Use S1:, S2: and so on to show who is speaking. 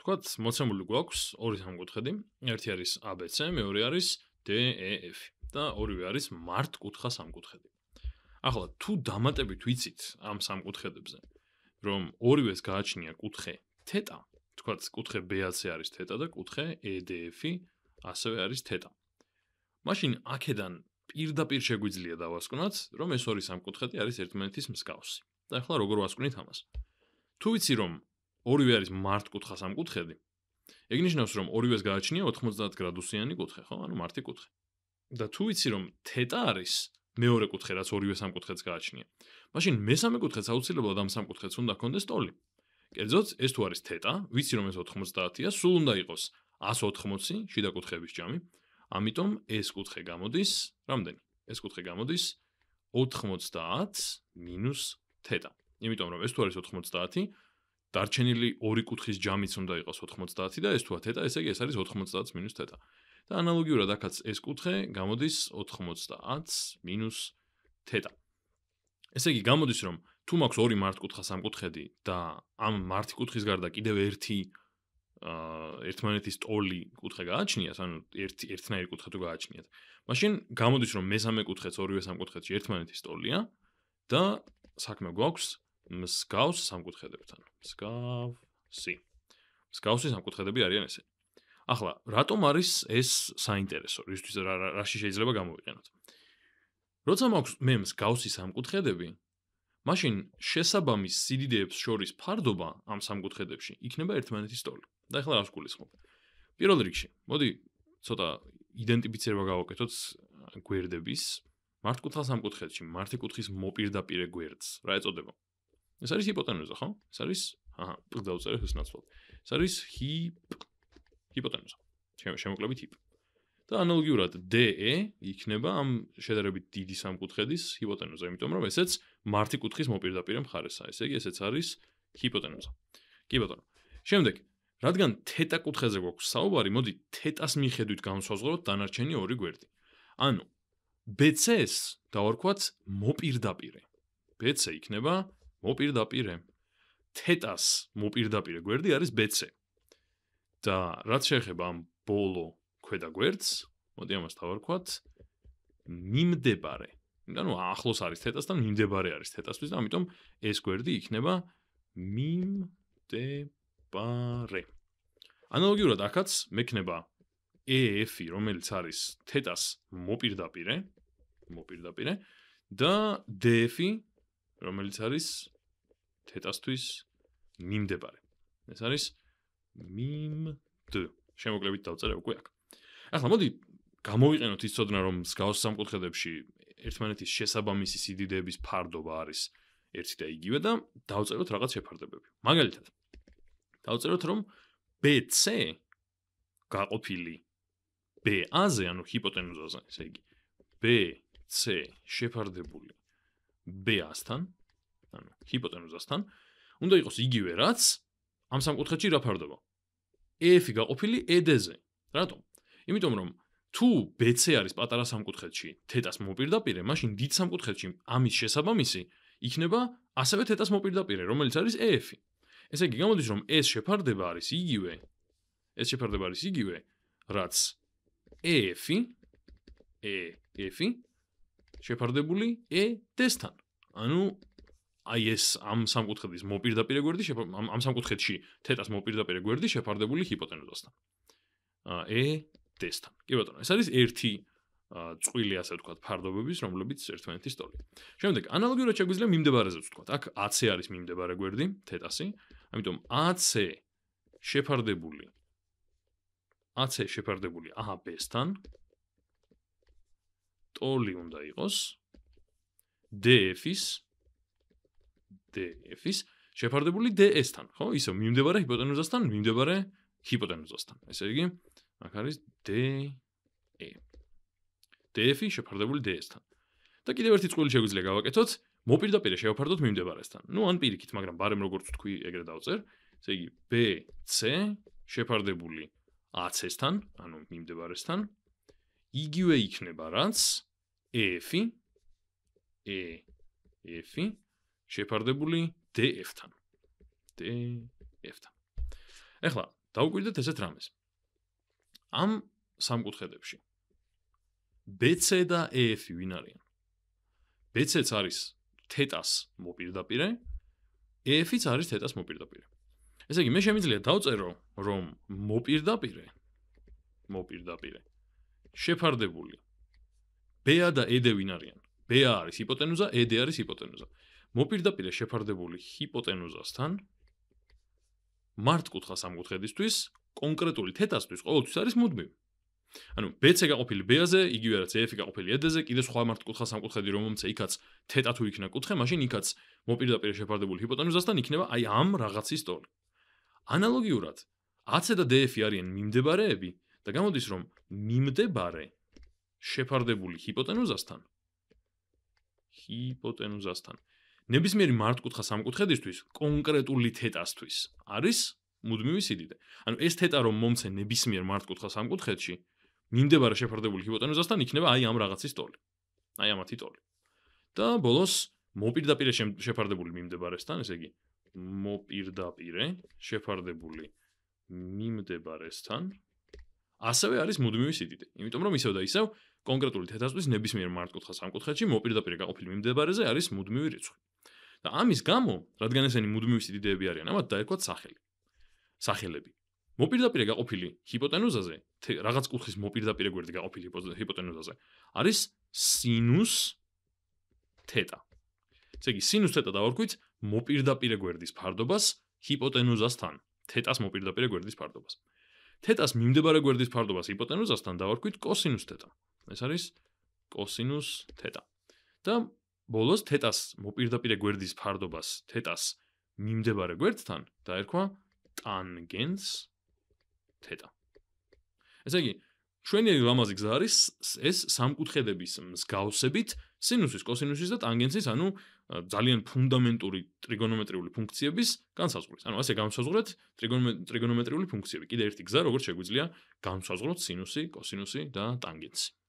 S1: თქვათ, მოცემული გვაქვს ორი სამკუთხედი, ერთი არის ABC, მეორე არის DEF და ორივე არის მართკუთხა სამკუთხედი. ახლა თუ დამატებით ვიცით ამ სამკუთხედებზე, რომ ორივეს გააჩნია კუთხე თეტა, თქვათ, კუთხე BAC არის თეტა და კუთხე EDF ასევე არის თეტა. მაშინ აქედან პირდაპირ შეგვიძლია დავასკვნათ, რომ ეს ორი სამკუთხედი არის ერთმანეთის მსგავსი. და ახლა როგორ ვასკვნით ამას? თუ ვიცი, რომ ორივე არის მართკუთხა სამკუთხედი, ეგ ნიშნავს, რომ ორივეს გააჩნია 90 გრადუსიანი კუთხე, ხო? ანუ მართი კუთხე. და თუ ვიცი, რომ თეტა არის მეორე კუთხე, რაც ორივე სამკუთხედს გააჩნია, მაშინ მესამე კუთხეც აუცილებლად ამ სამკუთხედს უნდა ჰქონდეს ტოლი. კერძოდ, ეს თუ არის თეტა, ვიცი, რომ ეს 90-ია, სულ უნდა იყოს 180 შიდა კუთხეების ჯამი. ამიტომ ეს კუთხე გამოდის, რამდენი? ეს კუთხე გამოდის 90 მინუს თეტა. იმიტომ რომ ეს თუ არის 90, დარჩენილი ორი კუთხის ჯამიც უნდა იყოს 90 და ეს თუა თეტა, ესე იგი ეს არის 90 მინუს თეტა. და ანალოგიურად აქაც ეს კუთხე გამოდის 90 მინუს თეტა. ესე იგი გამოდის, რომ თუ მაქვს ორი მართკუთხა სამკუთხედი და ამ მართი კუთხის გარდა კიდევ ერთი ერთმანეთის ტოლი კუთხე გააჩნიათ, ანუ ერთნაირი კუთხე თუ გააჩნიათ, მაშინ გამოდის, რომ მესამე კუთხეც ორივე სამკუთხედში ერთმანეთის ტოლია და საქმე გვაქვს მსგავს სამკუთხედებთან. მსგავსი სამკუთხედები არიან ესენი. ახლა, რატომ არის ეს საინტერესო? რისთვის რაში შეიძლება გამოვიყენოთ? როცა მაქვს მე მსგავსი სამკუთხედები, მაშინ შესაბამის სიდიდეებს შორის ფარდობა ამ სამკუთხედებში იქნება ერთმანეთის ტოლი. და ახლა რას გულისხმობ? პირველ რიგში, მოდი ცოტა იდენტიფიცირება გავაკეთოთ გვერდების მართკუთხა სამკუთხედში მართი კუთხის მოპირდაპირე გვერდს. რა ეწოდება? ეს არის ჰიპოტენუზა, ხო? ეს არის, დავწერე ეს ნაცვლად. ეს არის ჰიპოტენუზა. შემოკლებით ჰიპ. და ანალოგიურად DE იქნება ამ შედარებით დიდი სამკუთხედის ჰიპოტენუზა, იმიტომ რომ ესეც მართი კუთხის მოპირდაპირე მხარესაა. ესე იგი, ესეც არის ჰიპოტენუზა. კი ბატონო. შემდეგ, რადგან თეტა კუთხეზე გვაქვს საუბარი, მოდი თეტას მიხედვით განსაზღვროთ დანარჩენი ორი გვერდი. ანუ BC-ს დავარქვათ მოპირდაპირე. BC იქნება მოპირდაპირე. თეტას მოპირდაპირე გვერდი არის BC. და რაც შეეხება ამ ბოლო ქვედა გვერდს, მოდი ამას დავარქვათ მიმდებარე. ანუ ახლოს არის თეტასთან, მიმდებარე არის თეტასთვის და ამიტომ ეს გვერდი იქნება მიმდებარე. ანალოგიურად აქაც მექნება EF, რომელიც არის თეტას მოპირდაპირე და DF, რომელიც არის თეტასთვის მიმდებარე. ეს არის მიმდ. შემოკლებით დავწერე უკვე აქ. ახლა მოდი გამოვიყენოთ ის ცოდნა, რომ მსგავს სამკუთხედებში ერთმანეთის შესაბამისი სიდიდეების ფარდობა არის ერთი და იგივე და დავწეროთ რაღაც შეფარდებები. მაგალითად, დავწეროთ, რომ BC გაყოფილი BA-ზე, ანუ ჰიპოტენუზაზე, ესე იგი, BC შეფარდებული BA-სთან, ანუ ჰიპოტენუზასთან, უნდა იყოს იგივე, რაც ამ სამკუთხედში რა ფარდობა? EF გაყოფილი ED-ზე. რატომ? იმიტომ რომ თუ BC არის პატარა სამკუთხედში თეტას მოპირდაპირე, მაშინ დიდ სამკუთხედში ამის შესაბამისი იქნება ასევე თეტას მოპირდაპირე, რომელიც არის EF. ესე იგი, გამოდის, რომ ეს შეფარდება არის იგივე, რაც EF შეფარდებული ED-სთან. ანუ აი ეს ამ სამკუთხედის მოპირდაპირე გვერდი, ამ სამკუთხედში თეტას მოპირდაპირე გვერდი შეფარდებული ჰიპოტენუზასთან. ED-სთან. კი ბატონო, ეს არის ერთი წყვილი, ასე ვთქვათ, ფარდობების, რომლებიც ერთმანეთის ტოლია. შემდეგ, ანალოგიურად შეგვიძლია მიმდებარეზეც ვთქვათ. აქ AC არის მიმდებარე გვერდი, თეტასი, ამიტომ AC შეფარდებული AB-სთან ტოლი უნდა იყოს DF-ის შეფარდებული DS-თან, ხო? ისევ მიმდებარე ჰიპოტენუზასთან, მიმდებარე ჰიპოტენუზასთან. ესე იგი, აქ არის DE. DF-ი შეფარდებული DS-თან. და კიდევ ერთი წყვილი შეგვიძლია გავაკეთოთ, მოპირდაპირე შევაფარდოთ მიმდებარესთან. ნუ ან პირიქით, მაგრამ ბარემ როგორც თქვი, ეგრე დავწერ. ესე იგი, BC შეფარდებული AC-სთან, ანუ მიმდებარესთან, იგივე იქნება, რაც EF შეფარდებული DF-თან. Ეხლა, დავუკვირდეთ ესეთ რამეს. ამ სამკუთხედებში BC და EF ვინ არიან? BC-ც არის თეტას მოპირდაპირე, EF-იც არის თეტას მოპირდაპირე. ესე იგი, მე შემიძლია დავწერო, რომ მოპირდაპირე შეფარდებული BA და ED ვინ არიან? BA არის ჰიპოტენუზა, ED არის ჰიპოტენუზა. მოპირდაპირე შეფარდებული ჰიპოტენუზასთან მართკუთხა სამკუთხედისთვის, კონკრეტული თეტასთვის ყოველთვის არის მუდმივი. ანუ BC გაყოფილი BA-ზე, იგივე რაც EF გაყოფილი ED-ზე, კიდე სხვა მართკუთხა სამკუთხედი რომელმცა იქაც თეტა თუ იქნა კუთხე, მაშინ იქაც მოპირდაპირე შეფარდებული ჰიპოტენუზასთან იქნება აი ამ რაღაცის ტოლი. ანალოგიურად, AC და DF არიან მიმდებარეები და გამოდის რომ მიმდებარე შეფარდებული ჰიპოტენუზასთან ნებისმიერი მართკუთხა სამკუთხედისთვის კონკრეტული თეტასთვის არის მუდმივი სიდიდე. ანუ ეს თეტა რომ მომცე ნებისმიერ მართკუთხა სამკუთხედში მიმდებარე შეფარდებული ჰიპოტენუზასთან იქნება აი ამ რაღაცის ტოლი. აი ამათი ტოლი. და ბოლოს მოპირდაპირე შეფარდებული მიმდებარესთან, ესე იგი მოპირდაპირე შეფარდებული მიმდებარესთან ასევე არის მუდმივი სიდიდე. იმიტომ რომ ისევ და ისევ კონკრეტული თეტასთვის ნებისმიერ მართკუთხა სამკუთხედში მოპირდაპირე გაყოფილი მიმდებარეზე არის მუდმივი რიცხვი. და ამის გამო, რადგან ესენი მუდმივი სიდიდეები არიან, ამათ დაერქვათ სახელები. მოპირდაპირე გაყოფილი ჰიპოტენუზაზე, რაღაც კუთხის მოპირდაპირე გვერდი გაყოფილი ჰიპოტენუზაზე არის სინუს თეტა. ესე იგი, სინუს თეტა დავარქვით მოპირდაპირე გვერდის ფარდობას ჰიპოტენუზასთან, თეტას მოპირდაპირე გვერდის ფარდობას. თეტას მიმდებარე გვერდის ფარდობას ჰიპოტენუზასთან დავარქვით კოსინუს თეტა. ეს არის კოსინუს თეტა. და ბოლოს თეტას მოპირდაპირე გვერდის ფარდობას თეტას მიმდებარე გვერდთან დაერქვა ტანგენს თეტა. ესე იგი, ჩვენი ლამაზი გზა არის ეს სამკუთხედების მსგავსებით სინუსის, კოსინუსის და ტანგენსის, ანუ ძალიან ფუნდამენტური ტრიგონომეტრიული ფუნქციების განსაზღვრის. ანუ ასე განსაზღვრეთ ტრიგონომეტრიული ფუნქციები. კიდე ერთი გზა, როგორც შეგვიძლია განსაზღვროთ სინუსი, კოსინუსი და ტანგენსი.